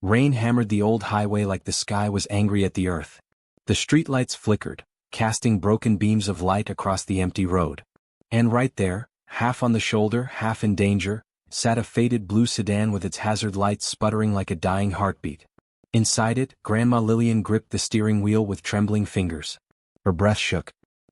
Rain hammered the old highway like the sky was angry at the earth. The streetlights flickered, casting broken beams of light across the empty road. And right there, half on the shoulder, half in danger, sat a faded blue sedan with its hazard lights sputtering like a dying heartbeat. Inside it, Grandma Lillian gripped the steering wheel with trembling fingers. Her breath shook.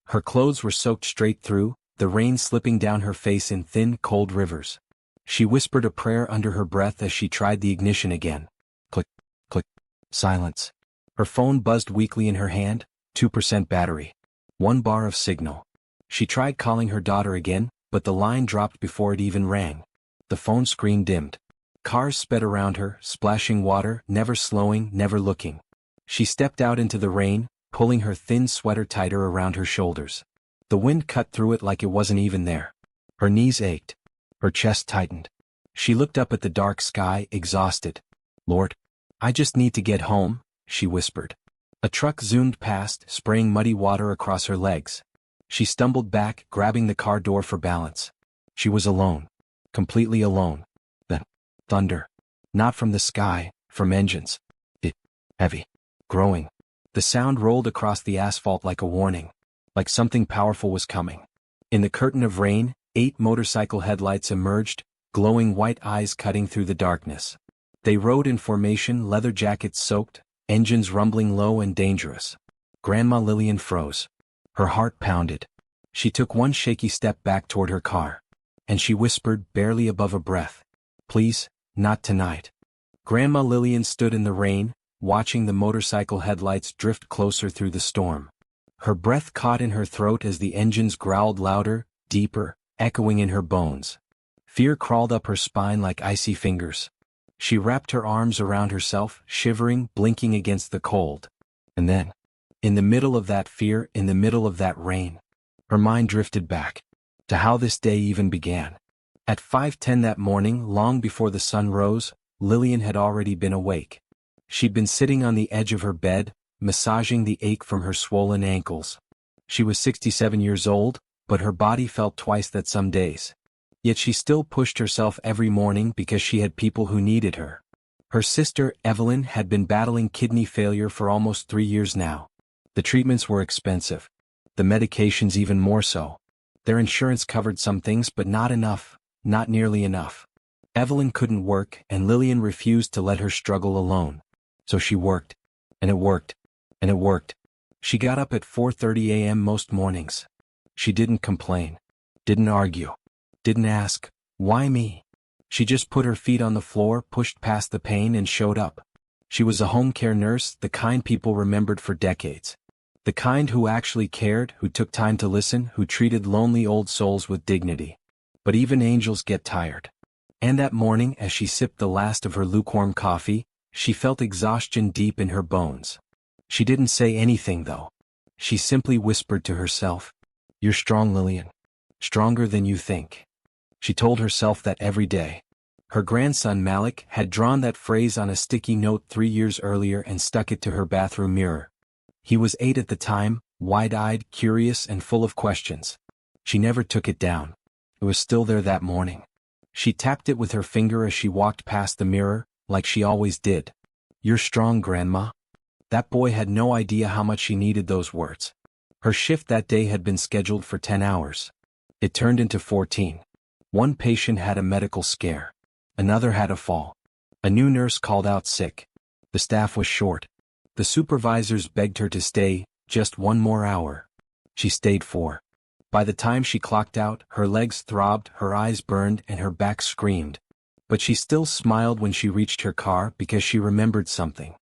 Her clothes were soaked straight through, the rain slipping down her face in thin, cold rivers. She whispered a prayer under her breath as she tried the ignition again. Click, click, silence. Her phone buzzed weakly in her hand, 2% battery. 1 bar of signal. She tried calling her daughter again, but the line dropped before it even rang. The phone screen dimmed. Cars sped around her, splashing water, never slowing, never looking. She stepped out into the rain, pulling her thin sweater tighter around her shoulders. The wind cut through it like it wasn't even there. Her knees ached. Her chest tightened. She looked up at the dark sky, exhausted. "Lord, I just need to get home," she whispered. A truck zoomed past, spraying muddy water across her legs. She stumbled back, grabbing the car door for balance. She was alone. Completely alone. Then, thunder. Not from the sky, from engines. Heavy. Growing. The sound rolled across the asphalt like a warning. Like something powerful was coming. In the curtain of rain, 8 motorcycle headlights emerged, glowing white eyes cutting through the darkness. They rode in formation, leather jackets soaked, engines rumbling low and dangerous. Grandma Lillian froze. Her heart pounded. She took one shaky step back toward her car. And she whispered, barely above a breath, "Please, not tonight." Grandma Lillian stood in the rain, watching the motorcycle headlights drift closer through the storm. Her breath caught in her throat as the engines growled louder, deeper, echoing in her bones. Fear crawled up her spine like icy fingers. She wrapped her arms around herself, shivering, blinking against the cold. And then, in the middle of that fear, in the middle of that rain, her mind drifted back to how this day even began. At 5:10 that morning, long before the sun rose, Lillian had already been awake. She'd been sitting on the edge of her bed, massaging the ache from her swollen ankles. She was 67 years old, but her body felt twice that some days. Yet she still pushed herself every morning because she had people who needed her. Her sister, Evelyn, had been battling kidney failure for almost 3 years now. The treatments were expensive. The medications even more so. Their insurance covered some things but not enough, not nearly enough. Evelyn couldn't work, and Lillian refused to let her struggle alone. So she worked. And it worked. And it worked. She got up at 4:30 a.m. most mornings. She didn't complain. Didn't argue. Didn't ask, "Why me?" She just put her feet on the floor, pushed past the pain, and showed up. She was a home care nurse, the kind people remembered for decades. The kind who actually cared, who took time to listen, who treated lonely old souls with dignity. But even angels get tired. And that morning, as she sipped the last of her lukewarm coffee, she felt exhaustion deep in her bones. She didn't say anything though. She simply whispered to herself, "You're strong, Lillian. Stronger than you think." She told herself that every day. Her grandson Malik had drawn that phrase on a sticky note 3 years earlier and stuck it to her bathroom mirror. He was 8 at the time, wide-eyed, curious, and full of questions. She never took it down. It was still there that morning. She tapped it with her finger as she walked past the mirror, like she always did. "You're strong, Grandma." That boy had no idea how much she needed those words. Her shift that day had been scheduled for 10 hours. It turned into 14. One patient had a medical scare. Another had a fall. A new nurse called out sick. The staff was short. The supervisors begged her to stay, just 1 more hour. She stayed 4. By the time she clocked out, her legs throbbed, her eyes burned, and her back screamed. But she still smiled when she reached her car because she remembered something.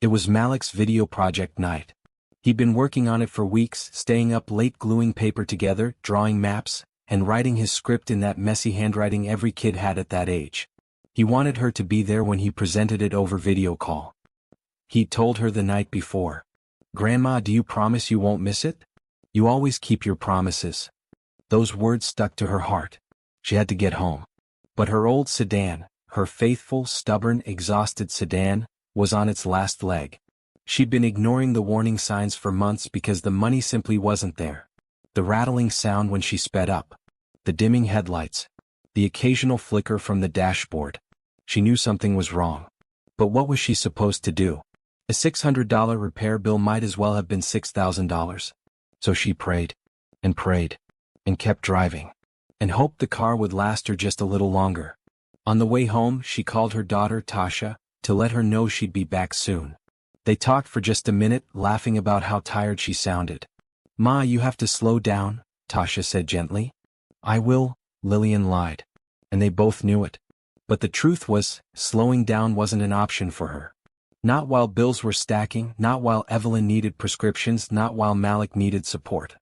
It was Malik's video project night. He'd been working on it for weeks, staying up late gluing paper together, drawing maps, and writing his script in that messy handwriting every kid had at that age. He wanted her to be there when he presented it over video call. He'd told her the night before, "Grandma, do you promise you won't miss it? You always keep your promises." Those words stuck to her heart. She had to get home. But her old sedan, her faithful, stubborn, exhausted sedan, was on its last leg. She'd been ignoring the warning signs for months because the money simply wasn't there. The rattling sound when she sped up. The dimming headlights. The occasional flicker from the dashboard. She knew something was wrong. But what was she supposed to do? A $600 repair bill might as well have been $6,000. So she prayed, and prayed, and kept driving, and hoped the car would last her just a little longer. On the way home, she called her daughter Tasha to let her know she'd be back soon. They talked for just a minute, laughing about how tired she sounded. "Ma, you have to slow down," Tasha said gently. "I will," Lillian lied. And they both knew it. But the truth was, slowing down wasn't an option for her. Not while bills were stacking, not while Evelyn needed prescriptions, not while Malik needed support.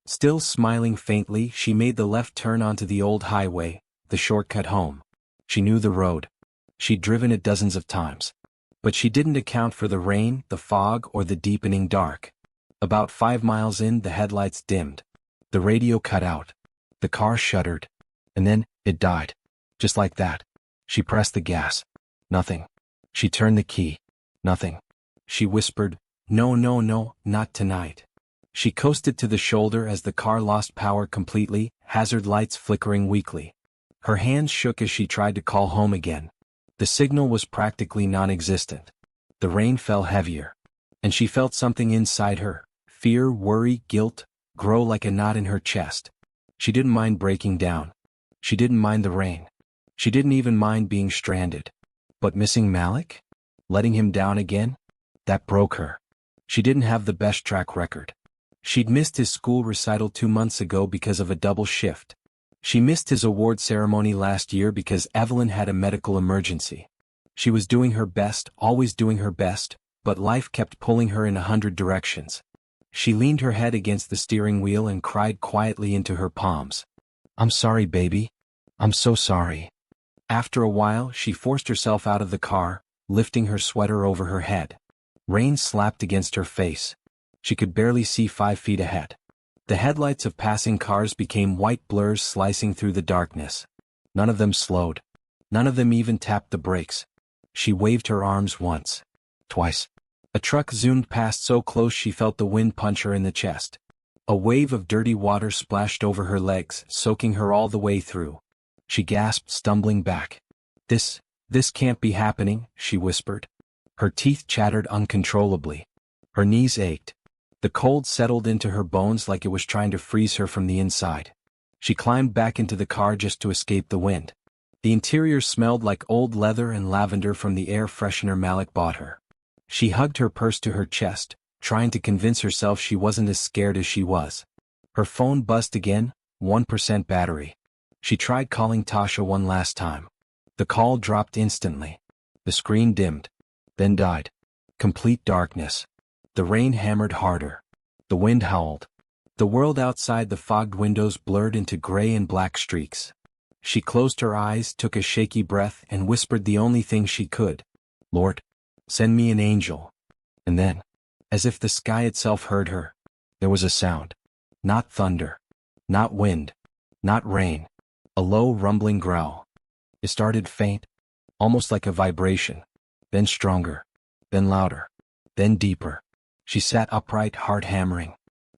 Still smiling faintly, she made the left turn onto the old highway, the shortcut home. She knew the road. She'd driven it dozens of times. But she didn't account for the rain, the fog, or the deepening dark. About 5 miles in, the headlights dimmed. The radio cut out. The car shuddered. And then, it died. Just like that. She pressed the gas. Nothing. She turned the key. Nothing. She whispered, "No, no, no, not tonight." She coasted to the shoulder as the car lost power completely, hazard lights flickering weakly. Her hands shook as she tried to call home again. The signal was practically non-existent. The rain fell heavier. And she felt something inside her, fear, worry, guilt, grow like a knot in her chest. She didn't mind breaking down. She didn't mind the rain. She didn't even mind being stranded. But missing Malik? Letting him down again? That broke her. She didn't have the best track record. She'd missed his school recital 2 months ago because of a double shift. She missed his award ceremony last year because Evelyn had a medical emergency. She was doing her best, always doing her best, but life kept pulling her in 100 directions. She leaned her head against the steering wheel and cried quietly into her palms. "I'm sorry, baby. I'm so sorry." After a while, she forced herself out of the car, lifting her sweater over her head. Rain slapped against her face. She could barely see 5 feet ahead. The headlights of passing cars became white blurs slicing through the darkness. None of them slowed. None of them even tapped the brakes. She waved her arms once. Twice. A truck zoomed past so close she felt the wind punch her in the chest. A wave of dirty water splashed over her legs, soaking her all the way through. She gasped, stumbling back. This can't be happening," she whispered. Her teeth chattered uncontrollably. Her knees ached. The cold settled into her bones like it was trying to freeze her from the inside. She climbed back into the car just to escape the wind. The interior smelled like old leather and lavender from the air freshener Malik bought her. She hugged her purse to her chest, trying to convince herself she wasn't as scared as she was. Her phone buzzed again, 1% battery. She tried calling Tasha one last time. The call dropped instantly. The screen dimmed. Then died. Complete darkness. The rain hammered harder. The wind howled. The world outside the fogged windows blurred into gray and black streaks. She closed her eyes, took a shaky breath, and whispered the only thing she could. "Lord, send me an angel." And then, as if the sky itself heard her, there was a sound. Not thunder. Not wind. Not rain. A low rumbling growl. It started faint, almost like a vibration, then stronger, then louder, then deeper. She sat upright, heart hammering.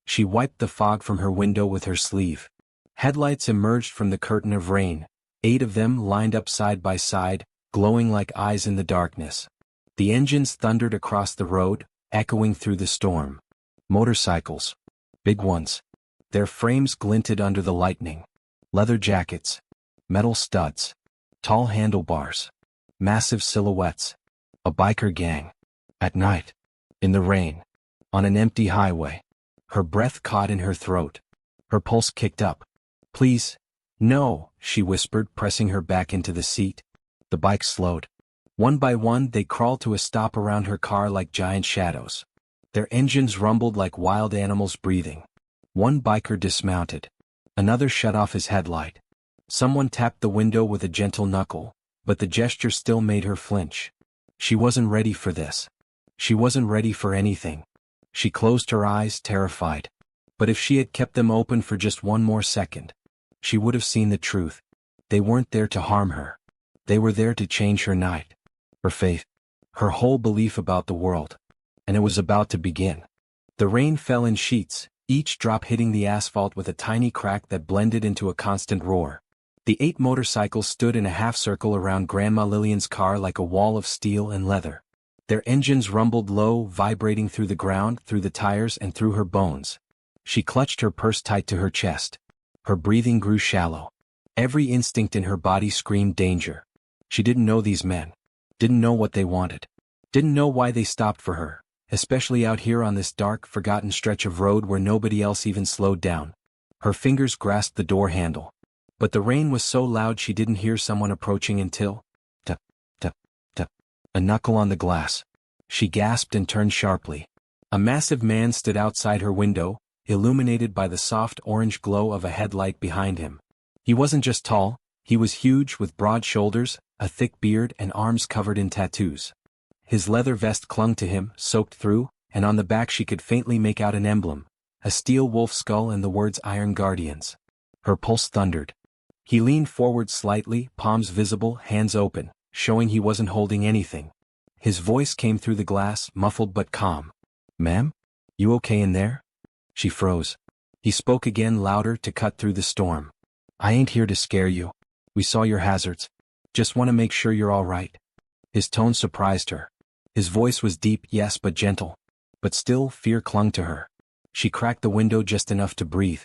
She wiped the fog from her window with her sleeve. Headlights emerged from the curtain of rain, 8 of them lined up side by side, glowing like eyes in the darkness. The engines thundered across the road, echoing through the storm. Motorcycles. Big ones. Their frames glinted under the lightning. Leather jackets. Metal studs. Tall handlebars. Massive silhouettes. A biker gang. At night. In the rain. On an empty highway. Her breath caught in her throat. Her pulse kicked up. "Please. No," she whispered, pressing her back into the seat. The bike slowed. One by one, they crawled to a stop around her car like giant shadows. Their engines rumbled like wild animals breathing. One biker dismounted. Another shut off his headlight. Someone tapped the window with a gentle knuckle, but the gesture still made her flinch. She wasn't ready for this. She wasn't ready for anything. She closed her eyes, terrified. But if she had kept them open for just one more second, she would have seen the truth. They weren't there to harm her. They were there to change her night. Her faith. Her whole belief about the world. And it was about to begin. The rain fell in sheets, each drop hitting the asphalt with a tiny crack that blended into a constant roar. The 8 motorcycles stood in a half-circle around Grandma Lillian's car like a wall of steel and leather. Their engines rumbled low, vibrating through the ground, through the tires, and through her bones. She clutched her purse tight to her chest. Her breathing grew shallow. Every instinct in her body screamed danger. She didn't know these men. Didn't know what they wanted. Didn't know why they stopped for her, especially out here on this dark, forgotten stretch of road where nobody else even slowed down. Her fingers grasped the door handle. But the rain was so loud she didn't hear someone approaching until, tap, tap, tap, a knuckle on the glass. She gasped and turned sharply. A massive man stood outside her window, illuminated by the soft orange glow of a headlight behind him. He wasn't just tall, he was huge with broad shoulders, a thick beard and arms covered in tattoos. His leather vest clung to him, soaked through, and on the back she could faintly make out an emblem, a steel wolf skull and the words Iron Guardians. Her pulse thundered. He leaned forward slightly, palms visible, hands open, showing he wasn't holding anything. His voice came through the glass, muffled but calm. "Ma'am? You okay in there?" She froze. He spoke again, louder, to cut through the storm. "I ain't here to scare you. We saw your hazards. Just want to make sure you're all right." His tone surprised her. His voice was deep, yes, but gentle. But still, fear clung to her. She cracked the window just enough to breathe.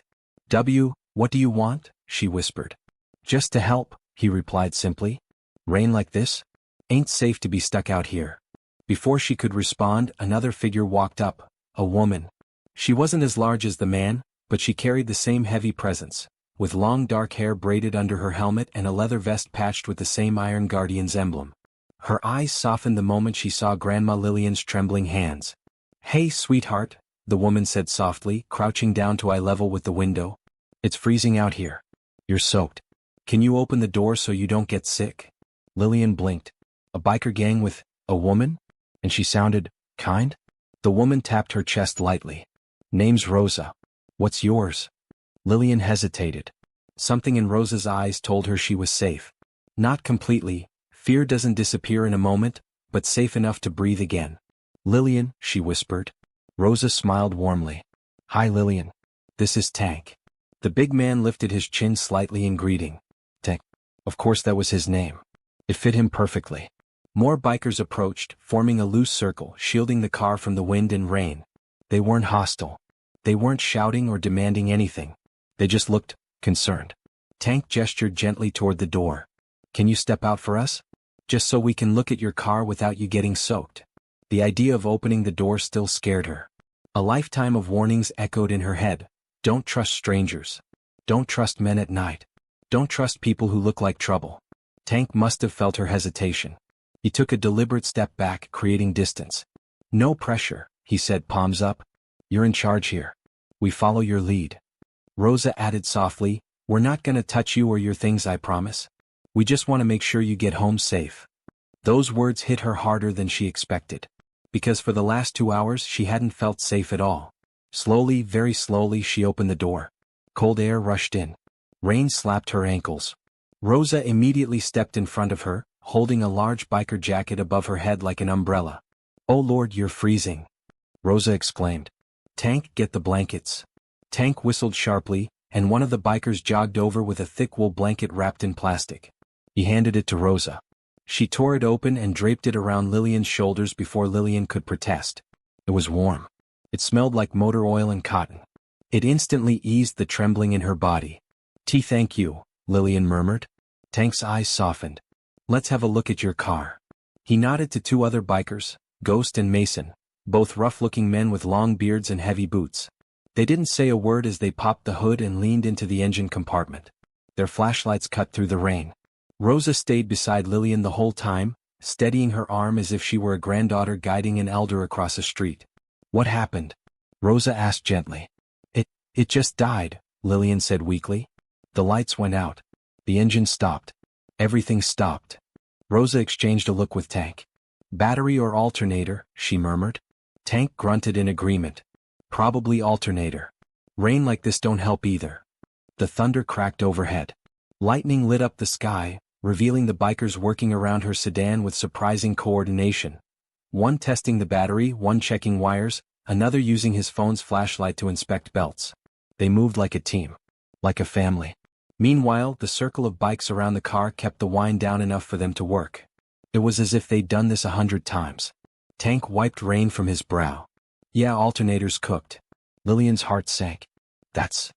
What do you want?" she whispered. "Just to help," he replied simply. "Rain like this? Ain't safe to be stuck out here." Before she could respond, another figure walked up, a woman. She wasn't as large as the man, but she carried the same heavy presence, with long dark hair braided under her helmet and a leather vest patched with the same Iron Guardian's emblem. Her eyes softened the moment she saw Grandma Lillian's trembling hands. "Hey, sweetheart," the woman said softly, crouching down to eye level with the window. "It's freezing out here. You're soaked. Can you open the door so you don't get sick?" Lillian blinked. A biker gang with a woman? And she sounded kind? The woman tapped her chest lightly. "Name's Rosa. What's yours?" Lillian hesitated. Something in Rosa's eyes told her she was safe. Not completely. Fear doesn't disappear in a moment, but safe enough to breathe again. "Lillian," she whispered. Rosa smiled warmly. "Hi, Lillian. This is Tank." The big man lifted his chin slightly in greeting. Tank. Of course that was his name. It fit him perfectly. More bikers approached, forming a loose circle, shielding the car from the wind and rain. They weren't hostile. They weren't shouting or demanding anything. They just looked concerned. Tank gestured gently toward the door. "Can you step out for us? Just so we can look at your car without you getting soaked." The idea of opening the door still scared her. A lifetime of warnings echoed in her head. Don't trust strangers. Don't trust men at night. Don't trust people who look like trouble. Tank must have felt her hesitation. He took a deliberate step back, creating distance. "No pressure," he said, palms up. "You're in charge here. We follow your lead." Rosa added softly, "We're not gonna touch you or your things, I promise. We just want to make sure you get home safe." Those words hit her harder than she expected. Because for the last 2 hours she hadn't felt safe at all. Slowly, very slowly, she opened the door. Cold air rushed in. Rain slapped her ankles. Rosa immediately stepped in front of her, holding a large biker jacket above her head like an umbrella. "Oh Lord, you're freezing!" Rosa exclaimed. "Tank, get the blankets." Tank whistled sharply, and one of the bikers jogged over with a thick wool blanket wrapped in plastic. He handed it to Rosa. She tore it open and draped it around Lillian's shoulders before Lillian could protest. It was warm. It smelled like motor oil and cotton. It instantly eased the trembling in her body. Thank you," Lillian murmured. Tank's eyes softened. "Let's have a look at your car." He nodded to 2 other bikers, Ghost and Mason, both rough-looking men with long beards and heavy boots. They didn't say a word as they popped the hood and leaned into the engine compartment. Their flashlights cut through the rain. Rosa stayed beside Lillian the whole time, steadying her arm as if she were a granddaughter guiding an elder across a street. "What happened?" Rosa asked gently. It just died," Lillian said weakly. "The lights went out. The engine stopped. Everything stopped." Rosa exchanged a look with Tank. "Battery or alternator," she murmured. Tank grunted in agreement. "Probably alternator. Rain like this don't help either." The thunder cracked overhead. Lightning lit up the sky, revealing the bikers working around her sedan with surprising coordination. One testing the battery, one checking wires, another using his phone's flashlight to inspect belts. They moved like a team. Like a family. Meanwhile, the circle of bikes around the car kept the wind down enough for them to work. It was as if they'd done this 100 times. Tank wiped rain from his brow. Yeah, alternators cooked. Lillian's heart sank. That's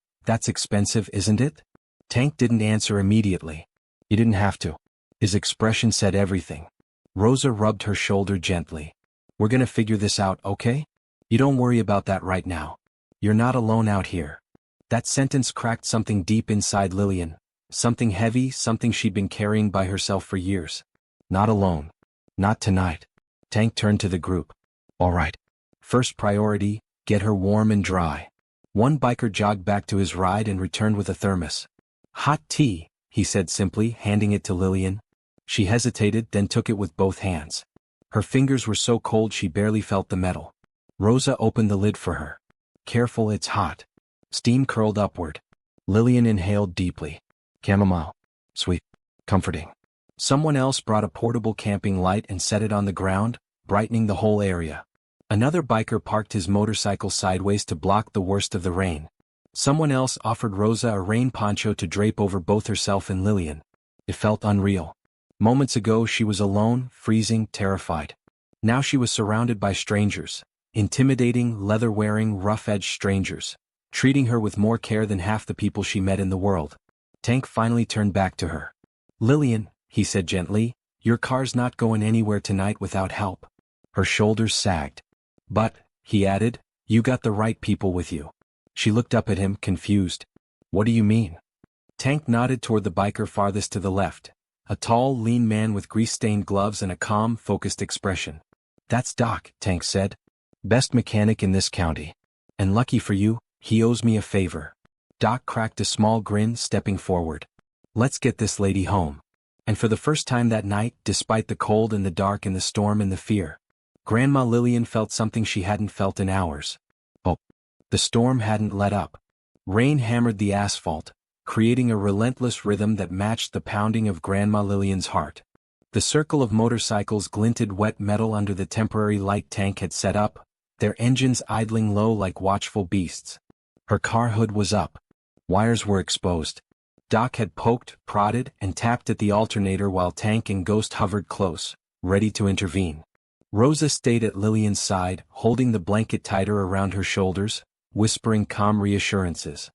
expensive, isn't it? Tank didn't answer immediately. You didn't have to. His expression said everything. Rosa rubbed her shoulder gently. We're gonna figure this out, okay? You don't worry about that right now. You're not alone out here. That sentence cracked something deep inside Lillian. Something heavy, something she'd been carrying by herself for years. Not alone. Not tonight. Tank turned to the group. All right. First priority, get her warm and dry. One biker jogged back to his ride and returned with a thermos. Hot tea, he said simply, handing it to Lillian. She hesitated, then took it with both hands. Her fingers were so cold she barely felt the metal. Rosa opened the lid for her. Careful, it's hot. Steam curled upward. Lillian inhaled deeply. Chamomile. Sweet. Comforting. Someone else brought a portable camping light and set it on the ground, brightening the whole area. Another biker parked his motorcycle sideways to block the worst of the rain. Someone else offered Rosa a rain poncho to drape over both herself and Lillian. It felt unreal. Moments ago she was alone, freezing, terrified. Now she was surrounded by strangers. Intimidating, leather-wearing, rough-edged strangers. Treating her with more care than half the people she met in the world. Tank finally turned back to her. Lillian, he said gently, your car's not going anywhere tonight without help. Her shoulders sagged. But, he added, you got the right people with you. She looked up at him, confused. What do you mean? Tank nodded toward the biker farthest to the left. A tall, lean man with grease-stained gloves and a calm, focused expression. That's Doc, Tank said. Best mechanic in this county. And lucky for you, he owes me a favor. Doc cracked a small grin, stepping forward. Let's get this lady home. And for the first time that night, despite the cold and the dark and the storm and the fear, Grandma Lillian felt something she hadn't felt in hours. Oh. The storm hadn't let up. Rain hammered the asphalt, creating a relentless rhythm that matched the pounding of Grandma Lillian's heart. The circle of motorcycles glinted wet metal under the temporary light Tank had set up, their engines idling low like watchful beasts. Her car hood was up. Wires were exposed. Doc had poked, prodded, and tapped at the alternator while Tank and Ghost hovered close, ready to intervene. Rosa stayed at Lillian's side, holding the blanket tighter around her shoulders, whispering calm reassurances.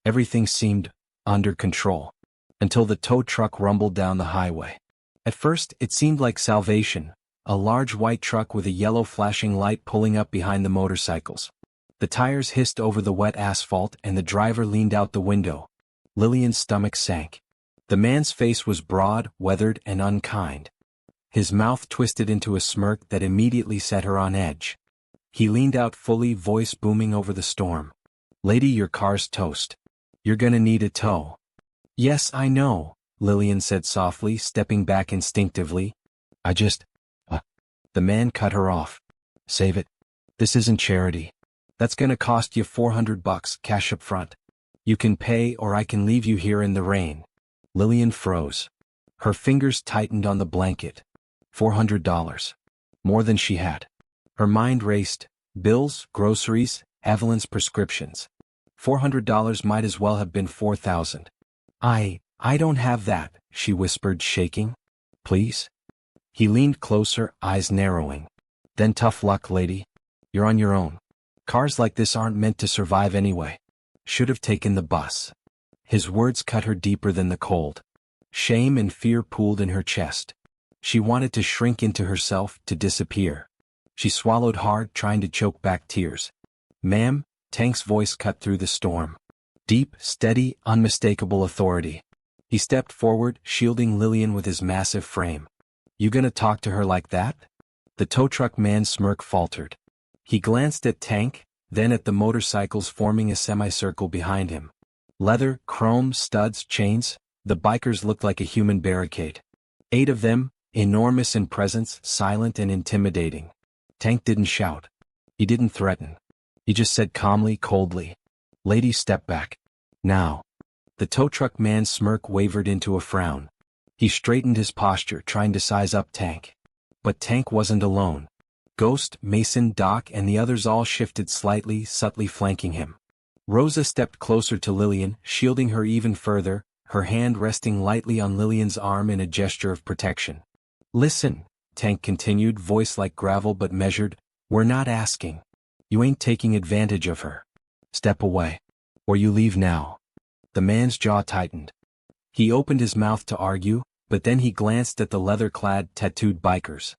Everything seemed under control. Until the tow truck rumbled down the highway. At first, it seemed like salvation, a large white truck with a yellow flashing light pulling up behind the motorcycles. The tires hissed over the wet asphalt and the driver leaned out the window. Lillian's stomach sank. The man's face was broad, weathered, and unkind. His mouth twisted into a smirk that immediately set her on edge. He leaned out fully, voice booming over the storm. Lady, your car's toast. You're gonna need a tow. Yes, I know, Lillian said softly, stepping back instinctively. The man cut her off. Save it. This isn't charity. That's gonna cost you $400, cash up front. You can pay or I can leave you here in the rain. Lillian froze. Her fingers tightened on the blanket. $400. More than she had. Her mind raced. Bills, groceries, Evelyn's prescriptions. $400 might as well have been $4,000. I don't have that, she whispered, shaking. Please? He leaned closer, eyes narrowing. Then tough luck, lady. You're on your own. Cars like this aren't meant to survive anyway. Should have taken the bus. His words cut her deeper than the cold. Shame and fear pooled in her chest. She wanted to shrink into herself, to disappear. She swallowed hard, trying to choke back tears. Ma'am, Tank's voice cut through the storm. Deep, steady, unmistakable authority. He stepped forward, shielding Lillian with his massive frame. You gonna talk to her like that? The tow truck man's smirk faltered. He glanced at Tank, then at the motorcycles forming a semicircle behind him. Leather, chrome, studs, chains, the bikers looked like a human barricade. 8 of them, enormous in presence, silent and intimidating. Tank didn't shout. He didn't threaten. He just said calmly, coldly, Lady, step back. Now. The tow truck man's smirk wavered into a frown. He straightened his posture, trying to size up Tank. But Tank wasn't alone. Ghost, Mason, Doc, and the others all shifted slightly, subtly flanking him. Rosa stepped closer to Lillian, shielding her even further, her hand resting lightly on Lillian's arm in a gesture of protection. "Listen," Tank continued, voice like gravel but measured, "we're not asking. You ain't taking advantage of her. Step away. Or you leave now." The man's jaw tightened. He opened his mouth to argue, but then he glanced at the leather-clad, tattooed bikers.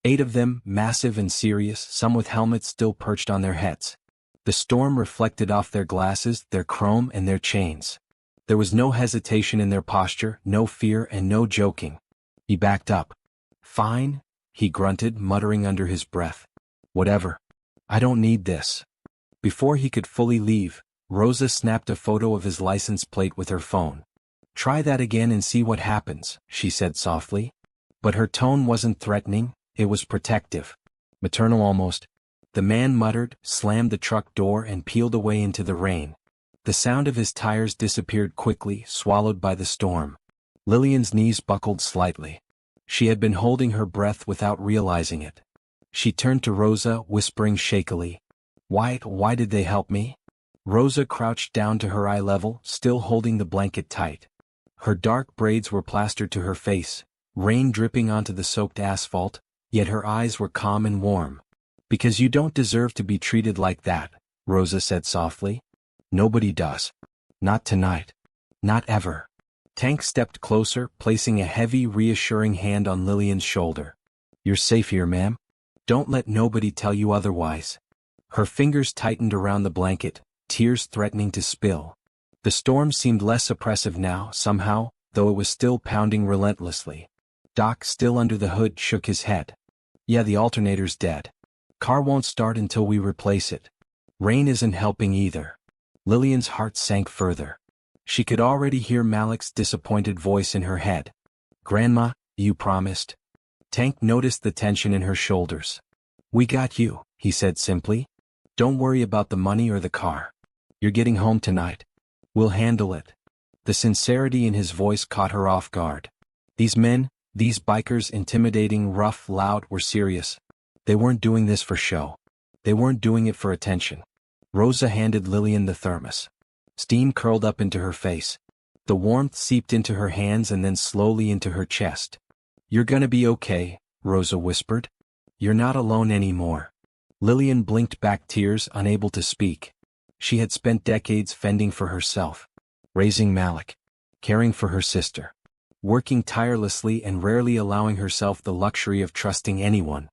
8 of them, massive and serious, some with helmets still perched on their heads. The storm reflected off their glasses, their chrome and their chains. There was no hesitation in their posture, no fear and no joking. He backed up. "Fine," he grunted, muttering under his breath. "Whatever. I don't need this." Before he could fully leave, Rosa snapped a photo of his license plate with her phone. "Try that again and see what happens," she said softly. But her tone wasn't threatening, it was protective. Maternal almost. The man muttered, slammed the truck door and peeled away into the rain. The sound of his tires disappeared quickly, swallowed by the storm. Lillian's knees buckled slightly. She had been holding her breath without realizing it. She turned to Rosa, whispering shakily, Why did they help me?" Rosa crouched down to her eye level, still holding the blanket tight. Her dark braids were plastered to her face, rain dripping onto the soaked asphalt, yet her eyes were calm and warm. "Because you don't deserve to be treated like that," Rosa said softly. "Nobody does. Not tonight. Not ever." Tank stepped closer, placing a heavy, reassuring hand on Lillian's shoulder. "You're safe here, ma'am. Don't let nobody tell you otherwise." Her fingers tightened around the blanket, tears threatening to spill. The storm seemed less oppressive now, somehow, though it was still pounding relentlessly. Doc, still under the hood, shook his head. "Yeah, the alternator's dead. Car won't start until we replace it. Rain isn't helping either." Lillian's heart sank further. She could already hear Malik's disappointed voice in her head. "Grandma, you promised." Tank noticed the tension in her shoulders. "We got you," he said simply. "Don't worry about the money or the car. You're getting home tonight. We'll handle it." The sincerity in his voice caught her off guard. These men, these bikers, intimidating, rough, loud, were serious. They weren't doing this for show. They weren't doing it for attention. Rosa handed Lillian the thermos. Steam curled up into her face. The warmth seeped into her hands and then slowly into her chest. "You're gonna be okay," Rosa whispered. "You're not alone anymore." Lillian blinked back, tears, unable to speak. She had spent decades fending for herself, raising Malik, caring for her sister, working tirelessly and rarely allowing herself the luxury of trusting anyone.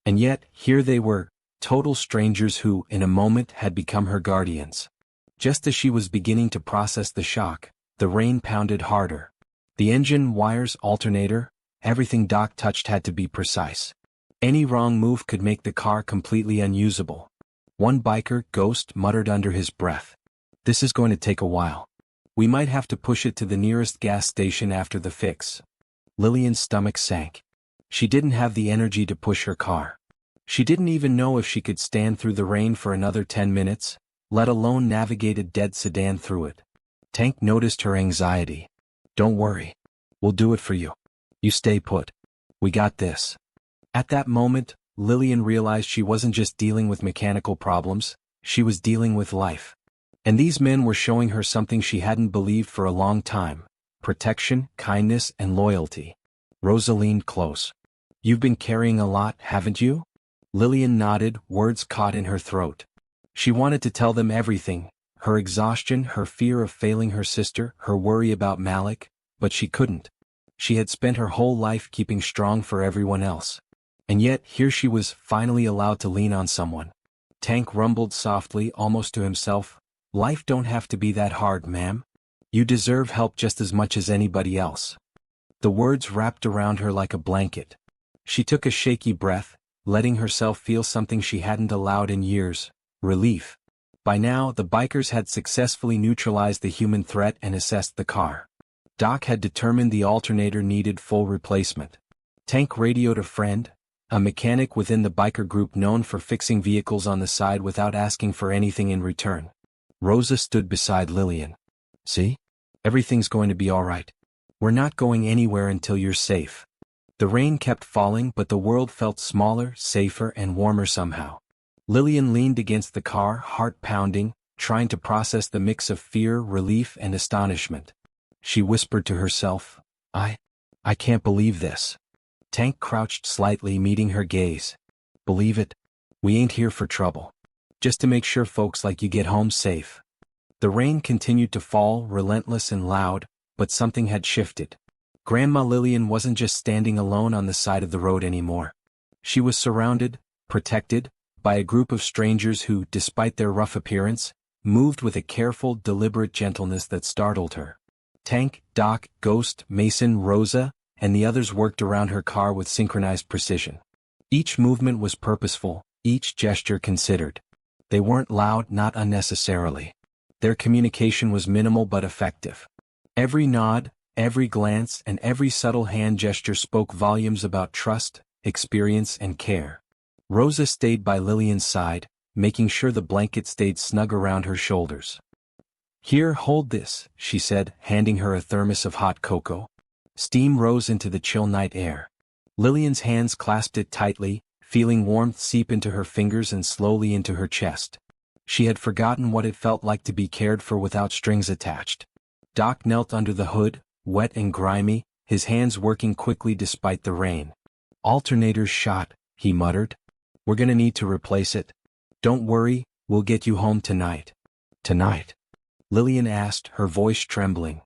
And yet, here they were, total strangers who, in a moment, had become her guardians. Just as she was beginning to process the shock, the rain pounded harder. The engine, wires, alternator, everything Doc touched had to be precise. Any wrong move could make the car completely unusable. One biker, Ghost, muttered under his breath. "This is going to take a while. We might have to push it to the nearest gas station after the fix." Lillian's stomach sank. She didn't have the energy to push her car. She didn't even know if she could stand through the rain for another 10 minutes, let alone navigate a dead sedan through it. Tank noticed her anxiety. "Don't worry. We'll do it for you. You stay put. We got this." At that moment, Lillian realized she wasn't just dealing with mechanical problems, she was dealing with life. And these men were showing her something she hadn't believed for a long time: protection, kindness, and loyalty. Rosa leaned close. "You've been carrying a lot, haven't you?" Lillian nodded, words caught in her throat. She wanted to tell them everything, her exhaustion, her fear of failing her sister, her worry about Malik, but she couldn't. She had spent her whole life keeping strong for everyone else. And yet, here she was, finally allowed to lean on someone. Tank rumbled softly, almost to himself, "Life don't have to be that hard, ma'am. You deserve help just as much as anybody else." The words wrapped around her like a blanket. She took a shaky breath, letting herself feel something she hadn't allowed in years: relief. By now, the bikers had successfully neutralized the human threat and assessed the car. Doc had determined the alternator needed full replacement. Tank radioed a friend, a mechanic within the biker group known for fixing vehicles on the side without asking for anything in return. Rosa stood beside Lillian. "See? Everything's going to be all right. We're not going anywhere until you're safe." The rain kept falling, but the world felt smaller, safer, and warmer somehow. Lillian leaned against the car, heart pounding, trying to process the mix of fear, relief, and astonishment. she whispered to herself. I can't believe this. Tank crouched slightly, meeting her gaze. Believe it? We ain't here for trouble. Just to make sure folks like you get home safe. The rain continued to fall, relentless and loud, but something had shifted. Grandma Lillian wasn't just standing alone on the side of the road anymore. She was surrounded, protected, by a group of strangers who, despite their rough appearance, moved with a careful, deliberate gentleness that startled her. Tank, Doc, Ghost, Mason, Rosa, and the others worked around her car with synchronized precision. Each movement was purposeful, each gesture considered. They weren't loud, not unnecessarily. Their communication was minimal but effective. Every nod, every glance, and every subtle hand gesture spoke volumes about trust, experience, and care. Rosa stayed by Lillian's side, making sure the blanket stayed snug around her shoulders. Here, hold this, she said, handing her a thermos of hot cocoa. Steam rose into the chill night air. Lillian's hands clasped it tightly, feeling warmth seep into her fingers and slowly into her chest. She had forgotten what it felt like to be cared for without strings attached. Doc knelt under the hood, wet and grimy, his hands working quickly despite the rain. Alternator's shot, he muttered. We're gonna need to replace it. Don't worry, we'll get you home tonight. Tonight? Lillian asked, her voice trembling.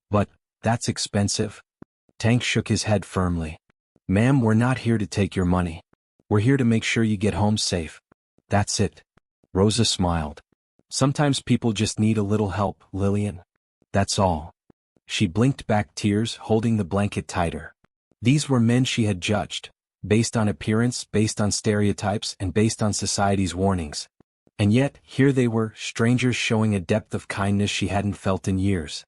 But, that's expensive. Tank shook his head firmly. Ma'am, we're not here to take your money. We're here to make sure you get home safe. That's it. Rosa smiled. Sometimes people just need a little help, Lillian. That's all. She blinked back tears, holding the blanket tighter. These were men she had judged, based on appearance, based on stereotypes, and based on society's warnings. And yet, here they were, strangers showing a depth of kindness she hadn't felt in years.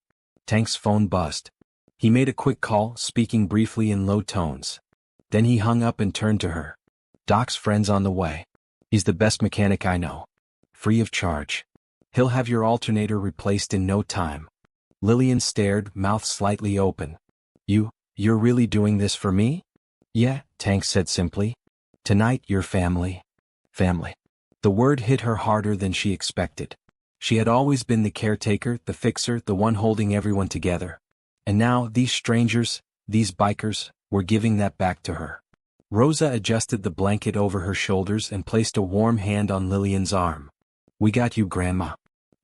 Tank's phone buzzed. He made a quick call, speaking briefly in low tones. Then he hung up and turned to her. Doc's friend's on the way. He's the best mechanic I know. Free of charge. He'll have your alternator replaced in no time. Lillian stared, mouth slightly open. You're really doing this for me? Yeah, Tank said simply. Tonight, your family. Family. The word hit her harder than she expected. She had always been the caretaker, the fixer, the one holding everyone together. And now, these strangers, these bikers, were giving that back to her. Rosa adjusted the blanket over her shoulders and placed a warm hand on Lillian's arm. We got you, Grandma.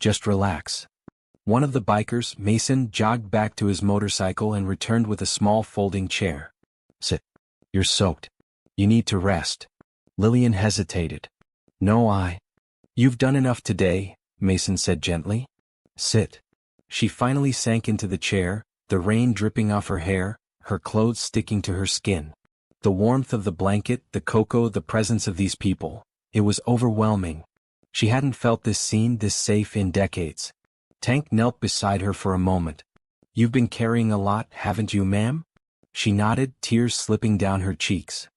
Just relax. One of the bikers, Mason, jogged back to his motorcycle and returned with a small folding chair. Sit. You're soaked. You need to rest. Lillian hesitated. No, You've done enough today, Mason said gently. Sit. She finally sank into the chair, the rain dripping off her hair, her clothes sticking to her skin. The warmth of the blanket, the cocoa, the presence of these people. It was overwhelming. She hadn't felt this seen, this safe in decades. Tank knelt beside her for a moment. You've been carrying a lot, haven't you, ma'am? She nodded, tears slipping down her cheeks.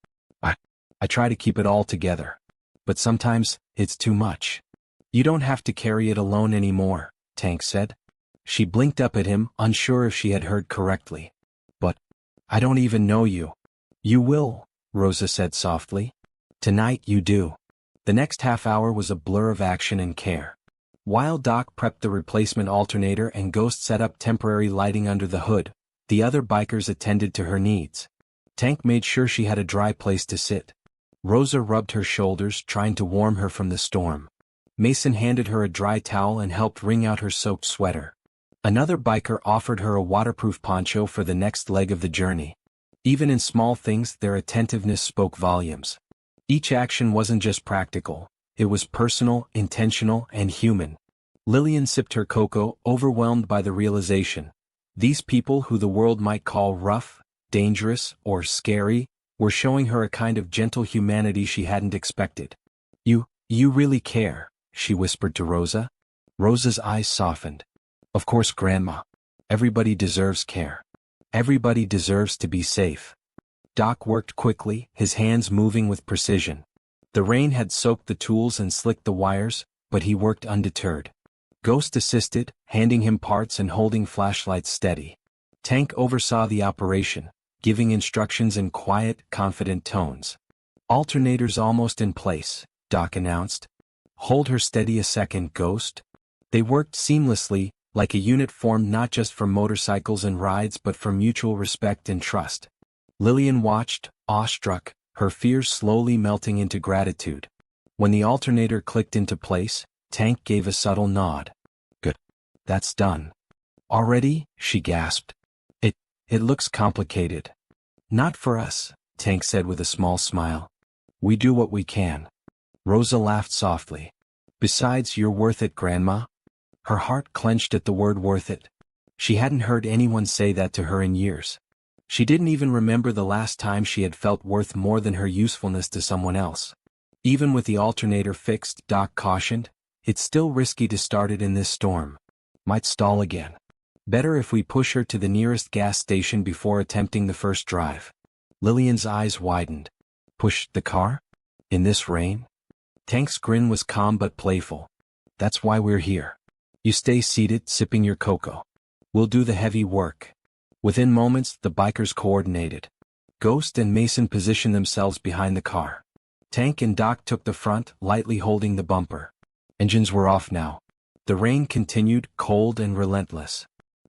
I try to keep it all together. But sometimes, it's too much. You don't have to carry it alone anymore, Tank said. She blinked up at him, unsure if she had heard correctly. But, I don't even know you. You will, Rosa said softly. Tonight you do. The next half hour was a blur of action and care. While Doc prepped the replacement alternator and Ghost set up temporary lighting under the hood, the other bikers attended to her needs. Tank made sure she had a dry place to sit. Rosa rubbed her shoulders, trying to warm her from the storm. Mason handed her a dry towel and helped wring out her soaked sweater. Another biker offered her a waterproof poncho for the next leg of the journey. Even in small things, their attentiveness spoke volumes. Each action wasn't just practical, it was personal, intentional, and human. Lillian sipped her cocoa, overwhelmed by the realization. These people who the world might call rough, dangerous, or scary, were showing her a kind of gentle humanity she hadn't expected. You really care, she whispered to Rosa. Rosa's eyes softened. Of course, Grandma. Everybody deserves care. Everybody deserves to be safe. Doc worked quickly, his hands moving with precision. The rain had soaked the tools and slicked the wires, but he worked undeterred. Ghost assisted, handing him parts and holding flashlights steady. Tank oversaw the operation, giving instructions in quiet, confident tones. Alternator's almost in place, Doc announced. Hold her steady a second, Ghost. They worked seamlessly, like a unit formed not just for motorcycles and rides but for mutual respect and trust. Lillian watched, awestruck, her fears slowly melting into gratitude. When the alternator clicked into place, Tank gave a subtle nod. "Good. That's done." "Already?" she gasped. It looks complicated." "Not for us," Tank said with a small smile. "We do what we can." Rosa laughed softly. "Besides, you're worth it, Grandma." Her heart clenched at the word worth it. She hadn't heard anyone say that to her in years. She didn't even remember the last time she had felt worth more than her usefulness to someone else. Even with the alternator fixed, Doc cautioned, "It's still risky to start it in this storm. Might stall again. Better if we push her to the nearest gas station before attempting the first drive." Lillian's eyes widened. "Push the car? In this rain?" Tank's grin was calm but playful. "That's why we're here. You stay seated, sipping your cocoa. We'll do the heavy work." Within moments, the bikers coordinated. Ghost and Mason positioned themselves behind the car. Tank and Doc took the front, lightly holding the bumper. Engines were off now. The rain continued, cold and relentless.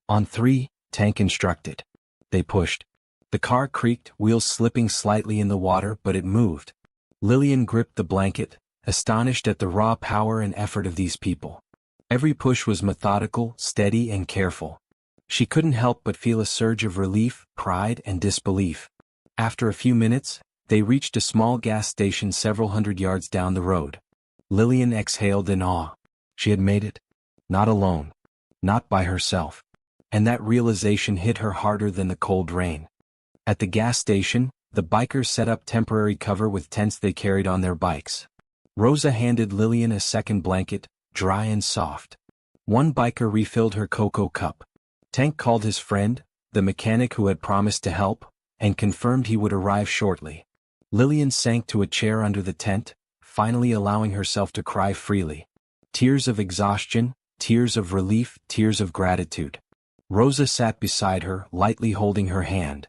"On 3, Tank instructed." They pushed. The car creaked, wheels slipping slightly in the water, but it moved. Lillian gripped the blanket, astonished at the raw power and effort of these people. Every push was methodical, steady, and careful. She couldn't help but feel a surge of relief, pride, and disbelief. After a few minutes, they reached a small gas station several hundred yards down the road. Lillian exhaled in awe. She had made it. Not alone. Not by herself. And that realization hit her harder than the cold rain. At the gas station, the bikers set up temporary cover with tents they carried on their bikes. Rosa handed Lillian a second blanket, dry and soft. One biker refilled her cocoa cup. Tank called his friend, the mechanic who had promised to help, and confirmed he would arrive shortly. Lillian sank to a chair under the tent, finally allowing herself to cry freely. Tears of exhaustion, tears of relief, tears of gratitude. Rosa sat beside her, lightly holding her hand.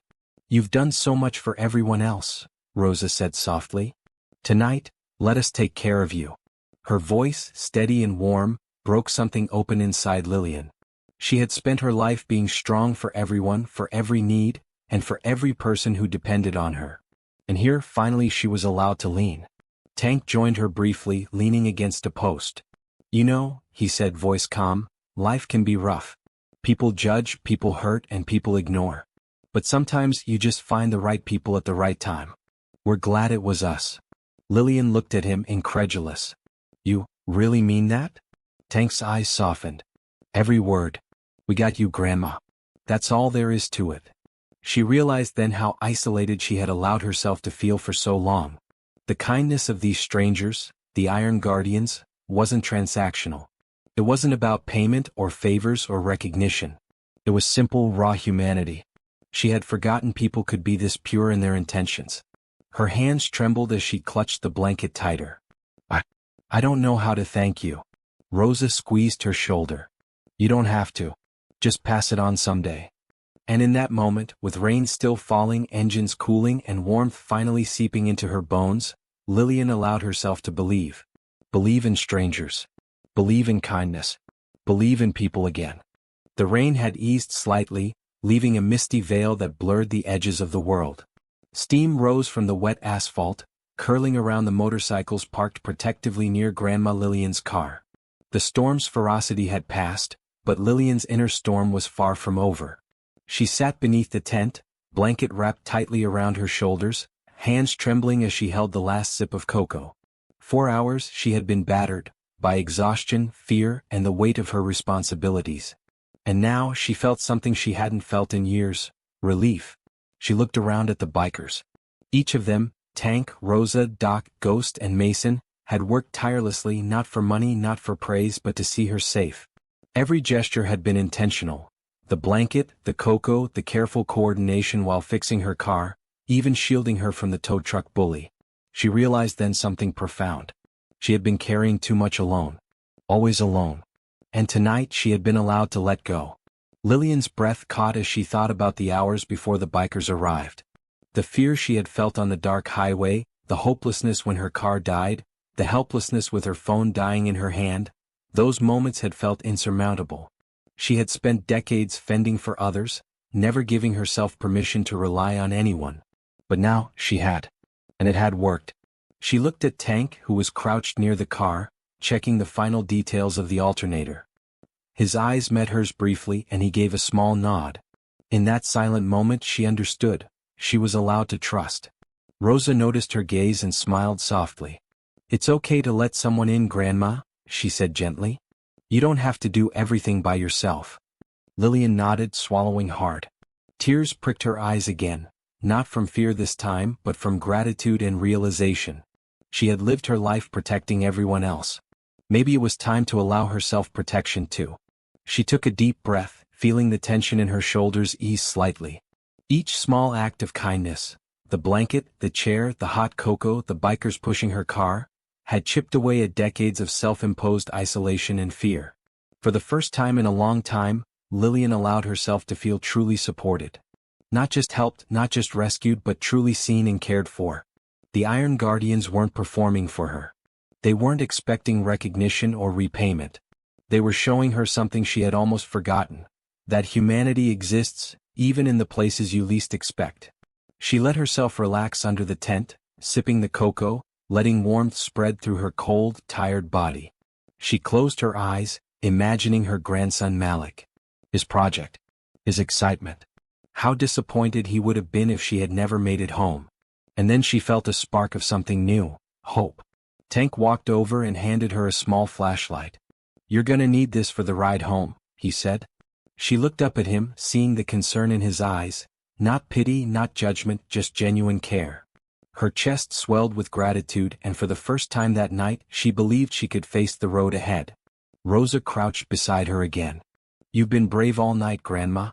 "You've done so much for everyone else," Rosa said softly. "Tonight, let us take care of you." Her voice, steady and warm, broke something open inside Lillian. She had spent her life being strong for everyone, for every need, and for every person who depended on her. And here, finally, she was allowed to lean. Tank joined her briefly, leaning against a post. "You know," he said, voice calm, "life can be rough. People judge, people hurt, and people ignore. But sometimes you just find the right people at the right time. We're glad it was us." Lillian looked at him, incredulous. "You really mean that?" Tank's eyes softened. "Every word. We got you, Grandma. That's all there is to it." She realized then how isolated she had allowed herself to feel for so long. The kindness of these strangers, the Iron Guardians, wasn't transactional. It wasn't about payment or favors or recognition. It was simple, raw humanity. She had forgotten people could be this pure in their intentions. Her hands trembled as she clutched the blanket tighter. I don't know how to thank you." Rosa squeezed her shoulder. "You don't have to. Just pass it on someday." And in that moment, with rain still falling, engines cooling, and warmth finally seeping into her bones, Lillian allowed herself to believe. Believe in strangers. Believe in kindness. Believe in people again. The rain had eased slightly, leaving a misty veil that blurred the edges of the world. Steam rose from the wet asphalt, curling around the motorcycles parked protectively near Grandma Lillian's car. The storm's ferocity had passed, but Lillian's inner storm was far from over. She sat beneath the tent, blanket wrapped tightly around her shoulders, hands trembling as she held the last sip of cocoa. 4 hours she had been battered, by exhaustion, fear, and the weight of her responsibilities. And now she felt something she hadn't felt in years, relief. She looked around at the bikers. Each of them, Tank, Rosa, Doc, Ghost, and Mason, had worked tirelessly not for money, not for praise, but to see her safe. Every gesture had been intentional. The blanket, the cocoa, the careful coordination while fixing her car, even shielding her from the tow truck bully. She realized then something profound. She had been carrying too much alone. Always alone. And tonight she had been allowed to let go. Lillian's breath caught as she thought about the hours before the bikers arrived. The fear she had felt on the dark highway, the hopelessness when her car died, the helplessness with her phone dying in her hand, those moments had felt insurmountable. She had spent decades fending for others, never giving herself permission to rely on anyone. But now, she had. And it had worked. She looked at Tank, who was crouched near the car, checking the final details of the alternator. His eyes met hers briefly and he gave a small nod. In that silent moment she understood. She was allowed to trust. Rosa noticed her gaze and smiled softly. "It's okay to let someone in, Grandma," she said gently. "You don't have to do everything by yourself." Lillian nodded, swallowing hard. Tears pricked her eyes again, not from fear this time but from gratitude and realization. She had lived her life protecting everyone else. Maybe it was time to allow herself protection too. She took a deep breath, feeling the tension in her shoulders ease slightly. Each small act of kindness, the blanket, the chair, the hot cocoa, the bikers pushing her car, had chipped away at decades of self-imposed isolation and fear. For the first time in a long time, Lillian allowed herself to feel truly supported. Not just helped, not just rescued, but truly seen and cared for. The Iron Guardians weren't performing for her. They weren't expecting recognition or repayment. They were showing her something she had almost forgotten: that humanity exists, even in the places you least expect. She let herself relax under the tent, sipping the cocoa, letting warmth spread through her cold, tired body. She closed her eyes, imagining her grandson Malik. His project. His excitement. How disappointed he would have been if she had never made it home. And then she felt a spark of something new: hope. Tank walked over and handed her a small flashlight. "You're gonna need this for the ride home," he said. She looked up at him, seeing the concern in his eyes. Not pity, not judgment, just genuine care. Her chest swelled with gratitude, and for the first time that night, she believed she could face the road ahead. Rosa crouched beside her again. "You've been brave all night, Grandma.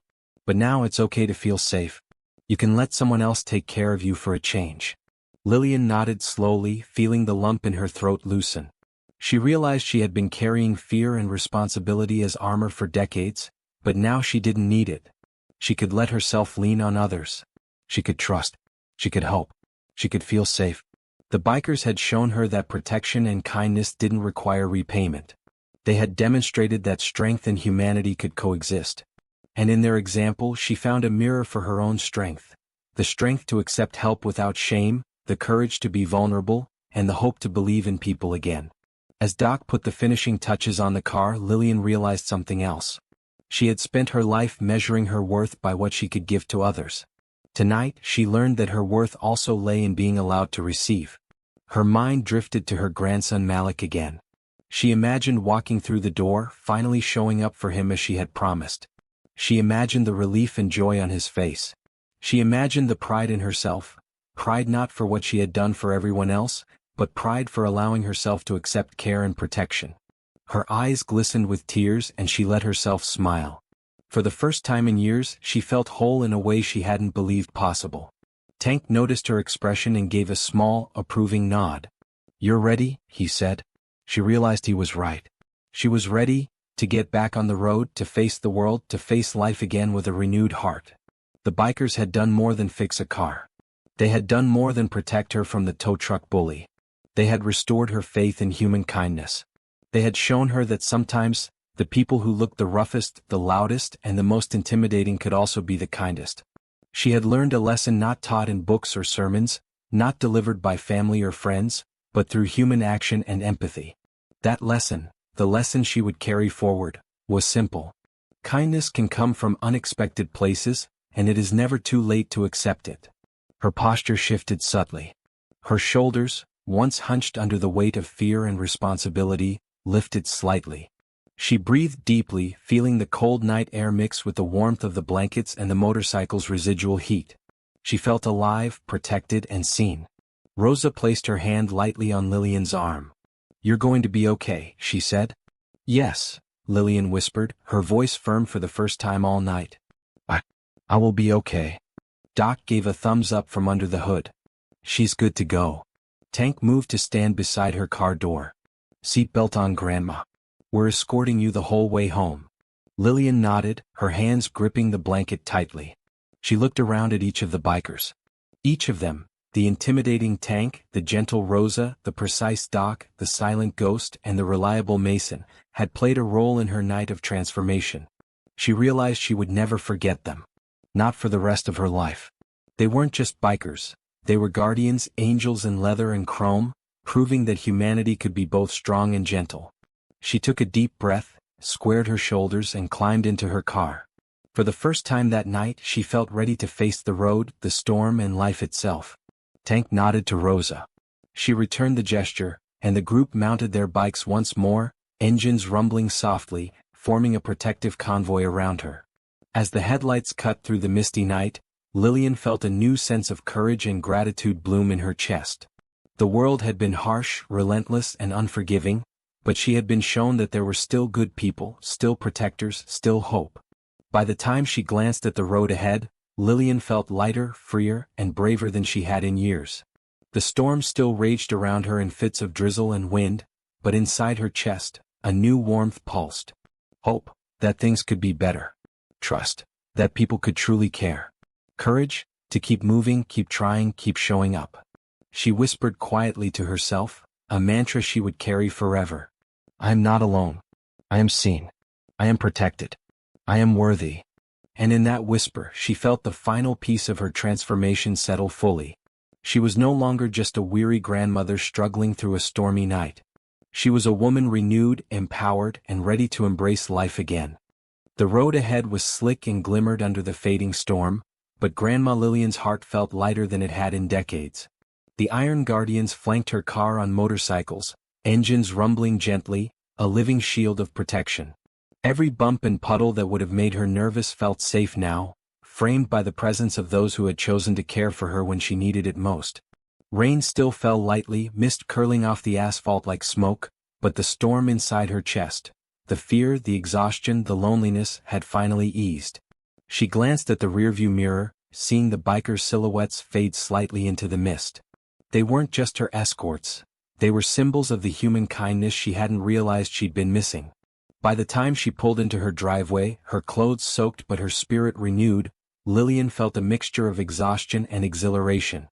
But now it's okay to feel safe. You can let someone else take care of you for a change." Lillian nodded slowly, feeling the lump in her throat loosen. She realized she had been carrying fear and responsibility as armor for decades, but now she didn't need it. She could let herself lean on others. She could trust. She could hope. She could feel safe. The bikers had shown her that protection and kindness didn't require repayment. They had demonstrated that strength and humanity could coexist. And in their example she found a mirror for her own strength. The strength to accept help without shame, the courage to be vulnerable, and the hope to believe in people again. As Doc put the finishing touches on the car, Lillian realized something else. She had spent her life measuring her worth by what she could give to others. Tonight, she learned that her worth also lay in being allowed to receive. Her mind drifted to her grandson Malik again. She imagined walking through the door, finally showing up for him as she had promised. She imagined the relief and joy on his face. She imagined the pride in herself, pride not for what she had done for everyone else, but pride for allowing herself to accept care and protection. Her eyes glistened with tears and she let herself smile. For the first time in years, she felt whole in a way she hadn't believed possible. Tank noticed her expression and gave a small, approving nod. "You're ready," he said. She realized he was right. She was ready to get back on the road, to face the world, to face life again with a renewed heart. The bikers had done more than fix a car. They had done more than protect her from the tow truck bully. They had restored her faith in human kindness. They had shown her that sometimes, the people who looked the roughest, the loudest, and the most intimidating could also be the kindest. She had learned a lesson not taught in books or sermons, not delivered by family or friends, but through human action and empathy. That lesson, the lesson she would carry forward, was simple. Kindness can come from unexpected places, and it is never too late to accept it. Her posture shifted subtly. Her shoulders, once hunched under the weight of fear and responsibility, lifted slightly. She breathed deeply, feeling the cold night air mix with the warmth of the blankets and the motorcycle's residual heat. She felt alive, protected, and seen. Rosa placed her hand lightly on Lillian's arm. "You're going to be okay," she said. "Yes," Lillian whispered, her voice firm for the first time all night. I will be okay." Doc gave a thumbs up from under the hood. "She's good to go." Tank moved to stand beside her car door. "Seatbelt on, Grandma. We're escorting you the whole way home." Lillian nodded, her hands gripping the blanket tightly. She looked around at each of the bikers. Each of them, the intimidating Tank, the gentle Rosa, the precise Doc, the silent Ghost, and the reliable Mason, had played a role in her night of transformation. She realized she would never forget them. Not for the rest of her life. They weren't just bikers. They were guardians, angels in leather and chrome, proving that humanity could be both strong and gentle. She took a deep breath, squared her shoulders and climbed into her car. For the first time that night she felt ready to face the road, the storm and life itself. Tank nodded to Rosa. She returned the gesture, and the group mounted their bikes once more, engines rumbling softly, forming a protective convoy around her. As the headlights cut through the misty night, Lillian felt a new sense of courage and gratitude bloom in her chest. The world had been harsh, relentless and unforgiving, but she had been shown that there were still good people, still protectors, still hope. By the time she glanced at the road ahead, Lillian felt lighter, freer, and braver than she had in years. The storm still raged around her in fits of drizzle and wind, but inside her chest, a new warmth pulsed. Hope, that things could be better. Trust, that people could truly care. Courage, to keep moving, keep trying, keep showing up. She whispered quietly to herself, a mantra she would carry forever. I am not alone. I am seen. I am protected. I am worthy. And in that whisper she felt the final piece of her transformation settle fully. She was no longer just a weary grandmother struggling through a stormy night. She was a woman renewed, empowered, and ready to embrace life again. The road ahead was slick and glimmered under the fading storm, but Grandma Lillian's heart felt lighter than it had in decades. The Iron Guardians flanked her car on motorcycles, engines rumbling gently, a living shield of protection. Every bump and puddle that would have made her nervous felt safe now, framed by the presence of those who had chosen to care for her when she needed it most. Rain still fell lightly, mist curling off the asphalt like smoke, but the storm inside her chest, the fear, the exhaustion, the loneliness, had finally eased. She glanced at the rearview mirror, seeing the bikers' silhouettes fade slightly into the mist. They weren't just her escorts. They were symbols of the human kindness she hadn't realized she'd been missing. By the time she pulled into her driveway, her clothes soaked but her spirit renewed, Lillian felt a mixture of exhaustion and exhilaration.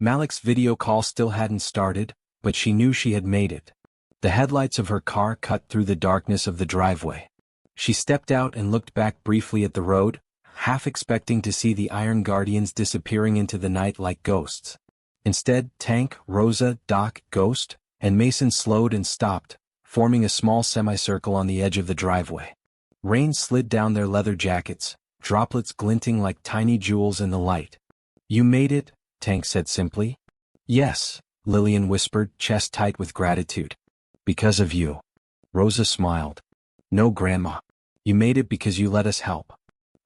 Malik's video call still hadn't started, but she knew she had made it. The headlights of her car cut through the darkness of the driveway. She stepped out and looked back briefly at the road, half expecting to see the Iron Guardians disappearing into the night like ghosts. Instead, Tank, Rosa, Doc, Ghost, and Mason slowed and stopped, forming a small semicircle on the edge of the driveway. Rain slid down their leather jackets, droplets glinting like tiny jewels in the light. You made it, Tank said simply. Yes, Lillian whispered, chest tight with gratitude. Because of you. Rosa smiled. No, Grandma. You made it because you let us help.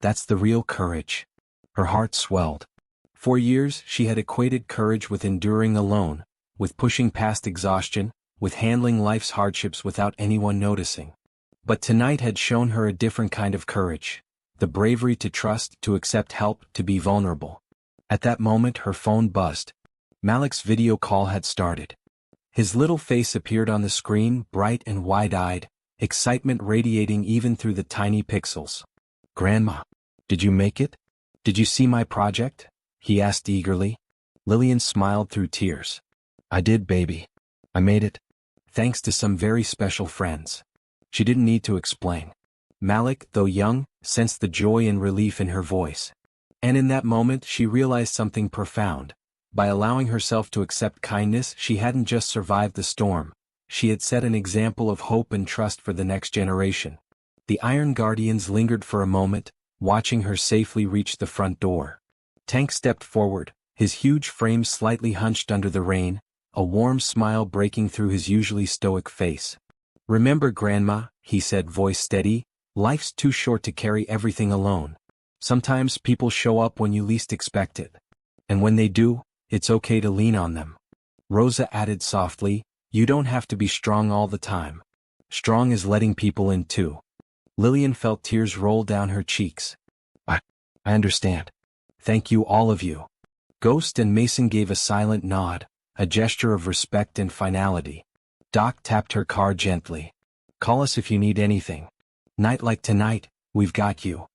That's the real courage. Her heart swelled. For years, she had equated courage with enduring alone, with pushing past exhaustion, with handling life's hardships without anyone noticing. But tonight had shown her a different kind of courage. The bravery to trust, to accept help, to be vulnerable. At that moment her phone buzzed. Malik's video call had started. His little face appeared on the screen, bright and wide-eyed, excitement radiating even through the tiny pixels. Grandma, did you make it? Did you see my project? He asked eagerly. Lillian smiled through tears. I did, baby. I made it. Thanks to some very special friends. She didn't need to explain. Malik, though young, sensed the joy and relief in her voice. And in that moment she realized something profound. By allowing herself to accept kindness, she hadn't just survived the storm. She had set an example of hope and trust for the next generation. The Iron Guardians lingered for a moment, watching her safely reach the front door. Tank stepped forward, his huge frame slightly hunched under the rain, a warm smile breaking through his usually stoic face. Remember, Grandma, he said, voice steady, life's too short to carry everything alone. Sometimes people show up when you least expect it. And when they do, it's okay to lean on them. Rosa added softly, you don't have to be strong all the time. Strong is letting people in too. Lillian felt tears roll down her cheeks. I understand. Thank you, all of you. Ghost and Mason gave a silent nod, a gesture of respect and finality. Doc tapped her car gently. Call us if you need anything. Night like tonight, we've got you.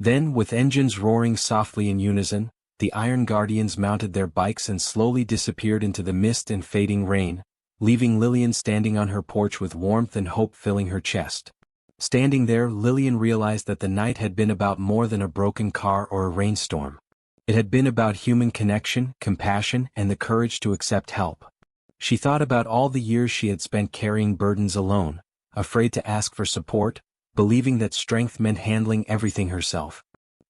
Then, with engines roaring softly in unison, the Iron Guardians mounted their bikes and slowly disappeared into the mist and fading rain, leaving Lillian standing on her porch with warmth and hope filling her chest. Standing there, Lillian realized that the night had been about more than a broken car or a rainstorm. It had been about human connection, compassion, and the courage to accept help. She thought about all the years she had spent carrying burdens alone, afraid to ask for support, believing that strength meant handling everything herself.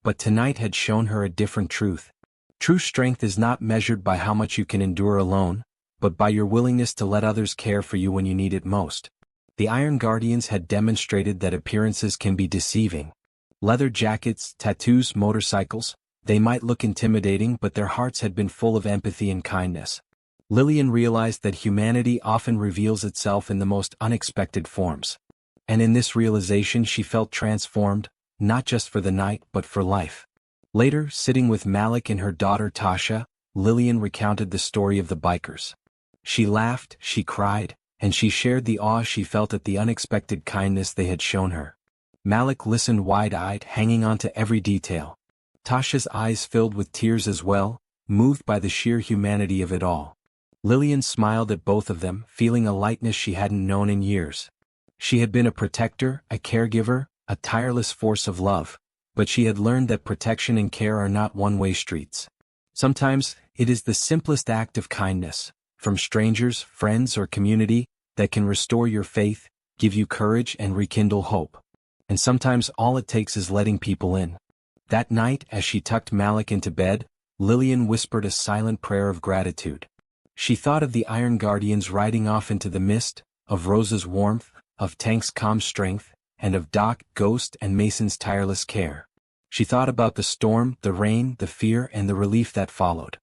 But tonight had shown her a different truth. True strength is not measured by how much you can endure alone, but by your willingness to let others care for you when you need it most. The Iron Guardians had demonstrated that appearances can be deceiving. Leather jackets, tattoos, motorcycles, they might look intimidating, but their hearts had been full of empathy and kindness. Lillian realized that humanity often reveals itself in the most unexpected forms. And in this realization she felt transformed, not just for the night but for life. Later, sitting with Malik and her daughter Tasha, Lillian recounted the story of the bikers. She laughed, she cried, and she shared the awe she felt at the unexpected kindness they had shown her. Malik listened wide-eyed, hanging on to every detail. Tasha's eyes filled with tears as well, moved by the sheer humanity of it all. Lillian smiled at both of them, feeling a lightness she hadn't known in years. She had been a protector, a caregiver, a tireless force of love, but she had learned that protection and care are not one-way streets. Sometimes, it is the simplest act of kindness, from strangers, friends, or community, that can restore your faith, give you courage, and rekindle hope. And sometimes all it takes is letting people in. That night, as she tucked Malik into bed, Lillian whispered a silent prayer of gratitude. She thought of the Iron Guardians riding off into the mist, of Rose's warmth, of Tank's calm strength, and of Doc, Ghost, and Mason's tireless care. She thought about the storm, the rain, the fear, and the relief that followed.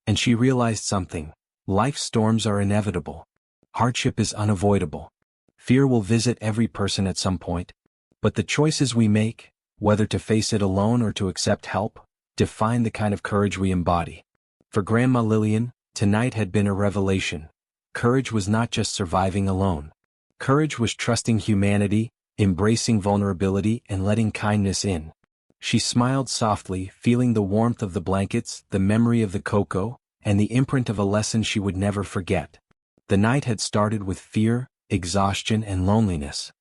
And she realized something. Life's storms are inevitable. Hardship is unavoidable. Fear will visit every person at some point. But the choices we make, whether to face it alone or to accept help, define the kind of courage we embody. For Grandma Lillian, tonight had been a revelation. Courage was not just surviving alone. Courage was trusting humanity, embracing vulnerability, and letting kindness in. She smiled softly, feeling the warmth of the blankets, the memory of the cocoa, and the imprint of a lesson she would never forget. The night had started with fear, exhaustion, and loneliness.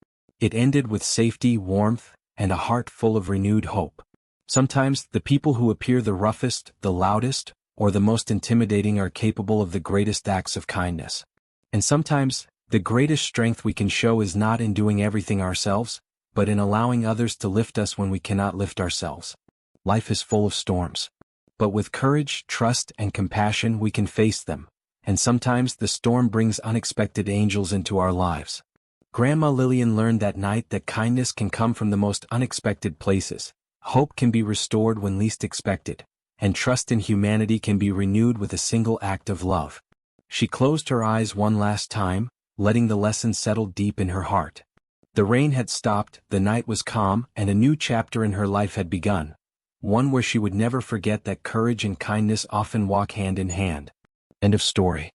It ended with safety, warmth, and a heart full of renewed hope. Sometimes, the people who appear the roughest, the loudest, or the most intimidating are capable of the greatest acts of kindness. And sometimes, the greatest strength we can show is not in doing everything ourselves, but in allowing others to lift us when we cannot lift ourselves. Life is full of storms. But with courage, trust, and compassion we can face them, and sometimes the storm brings unexpected angels into our lives. Grandma Lillian learned that night that kindness can come from the most unexpected places, hope can be restored when least expected, and trust in humanity can be renewed with a single act of love. She closed her eyes one last time, letting the lesson settle deep in her heart. The rain had stopped, the night was calm, and a new chapter in her life had begun. One where she would never forget that courage and kindness often walk hand in hand. End of story.